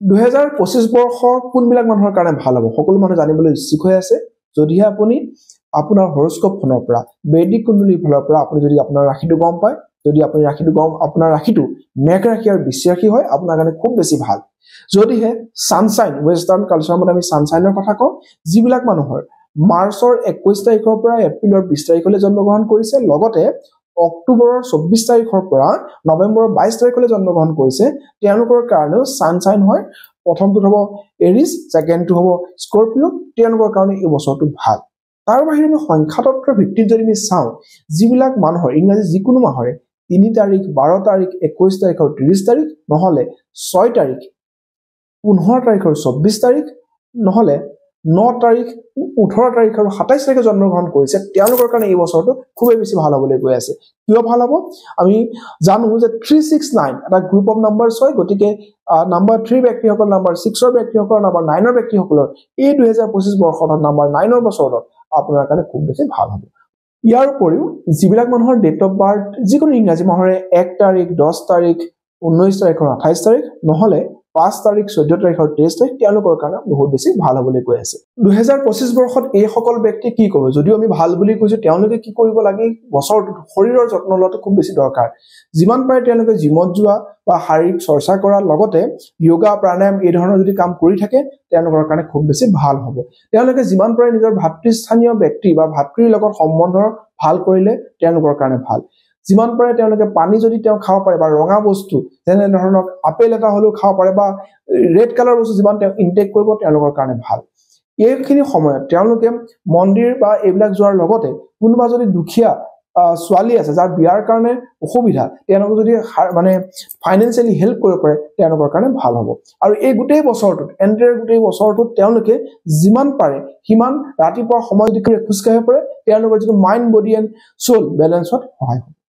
2025 বৰ্ষ কোনবিলাক মানুহৰ কাৰণে ভাল হ'ব সকলো মানুহ জানিবলৈ ইচ্ছুক হৈ আছে যদিহে আপুনি আপোনাৰ হৰস্কোপ ফোনৰ পৰা বৈদিক কুণ্ডলী ফলৰ পৰা আপুনি যদি আপোনাৰ ৰাশিটো গম পায় যদি আপুনি আপোনাৰ ৰাশিটো মেঘ ৰাশি আৰু বৃষ ৰাশি হয় আপোনাৰ কাৰণে খুব বেছি ভাল যদিহে সানশাইন ওয়েস্টাৰ্ণ কালচাৰৰ মতে আমি সানশাইনৰ কথা কওঁ যিবিলাক মানুহৰ মাৰ্চৰ 21 তাৰিখৰ পৰা এপ্ৰিলৰ 20 তাৰিখলৈ জন্মগ্ৰহণ কৰিছে লগতে অক্টোবৰৰ 24 তাৰিখৰ পৰা নৱেম্বৰৰ 22 তাৰিখলৈ জন্মগ্ৰহণ কৰিছে তেওঁলোকৰ কাৰণেও সানশাইন হয় প্ৰথমটো হ'ব এৰিছ সেকেন্ডটো হ'ব স্কৰপিও তেওঁলোকৰ কাৰণে এই বছৰটো ভাল তাৰ বাহিৰে আমি সংখ্যাতত্বৰ ভিত্তিত যদি আমি চাওঁ যিবিলাক মানুহৰ ইংৰাজী যিকোনো মাহৰে 3 তাৰিখ 12 তাৰিখ 21 তাৰিখ আৰু 30 তাৰিখ নহলে 6 তাৰিখ 15 তাৰিখ আৰু 24 তাৰিখ নহলে 9 তাৰিখ 18 তাৰিখ আৰু 27 তাৰিখে জন্মগ্ৰহণ কৰিছে তেওঁলোকৰ কাৰণে এই বছৰটো খুবেই বেছি ভাল হ'বলৈ গৈ আছে কিয় ভাল হ'ব আমি জানো যে 369 এটা গ্ৰুপ অফ নাম্বাৰছ হয় গতিকে নাম্বাৰ 3 ব্যক্তিসকল নাম্বাৰ 6 ৰ ব্যক্তিসকল নাম্বাৰ 9 ৰ ব্যক্তিসকলৰ এই 2025 বৰ্ষত নাম্বাৰ 9 ৰ বছৰত আপোনাৰ কাৰণে খুব বেছি ভাল হ'ব ইয়াৰ উপৰিও যিবিলাক মানুহৰ ডেট অফ বাৰ্থ যিকোনো ইংৰাজী মাহৰে 1 তাৰিখ 10 তাৰিখ 19 তাৰিখ আৰু 28 তাৰিখ নহলে 5 তাৰিখ 14 তাৰিখ আৰু 23 তাৰিখ তেওঁলোকৰ কাৰণে বহুত বেছি ভাল হ'বলৈ গৈ আছে 2025 বৰ্ষত এই সকল ব্যক্তি কি কৰিব যদিও আমি ভাল বুলি কৈছো তেওঁলোকে কি কৰিব লাগে বছৰটোত শৰীৰৰ যত্ন লোৱাটো খুব বেছি দৰকাৰ যিমান পাৰে তেওঁলোকে জিমত যোৱা বা শাৰীৰিক চৰ্চা কৰাৰ লগতে যোগা প্ৰাণায়াম এই ধৰণৰ যদি কাম কৰি থাকে তেওঁলোকৰ কাৰণে খুব বেছি ভাল হ'ব তেওঁলোকে যিমান পাৰে নিজৰ ভাতৃস্থানীয় ব্যক্তি বা ভাতৃৰ লগত সম্বন্ধ ভাল কৰিলে তেওঁলোকৰ কাৰণে ভাল যিমান পাৰে তেওঁলোকে পানী যদি তেওঁ খাব পাৰে বা ৰঙা বস্তু যেনে ধৰণৰ আপেল এটা হলেও খাব পাৰে বা ৰেড কালাৰ বস্তু যিমান তেওঁ ইনটেক কৰিব তেওঁলোকৰ কাৰণে ভাল এইখিনি সময়ত তেওঁলোকে মন্দিৰ বা এইবিলাক যোৱাৰ লগতে কোনোবা যদি দুখীয়া ছোৱালী আছে যাৰ বিয়াৰ কাৰণে অসুবিধা তেওঁলোকে যদি মানে ফাইনান্সিয়ালি হেল্প কৰিব পাৰে তেওঁলোকৰ কাৰণে ভাল হ'ব আৰু এই গোটেই বছৰটোত এন্টায়াৰ গোটেই বছৰটোত তেওঁলোকে যিমান পাৰে সিমান ৰাতিপুৱা সময় দি খোজ কাঢ়িব পাৰে তেওঁলোকৰ যিটো মাইণ্ড বডি এণ্ড সোল বেলেন্সত সহায় হ'ব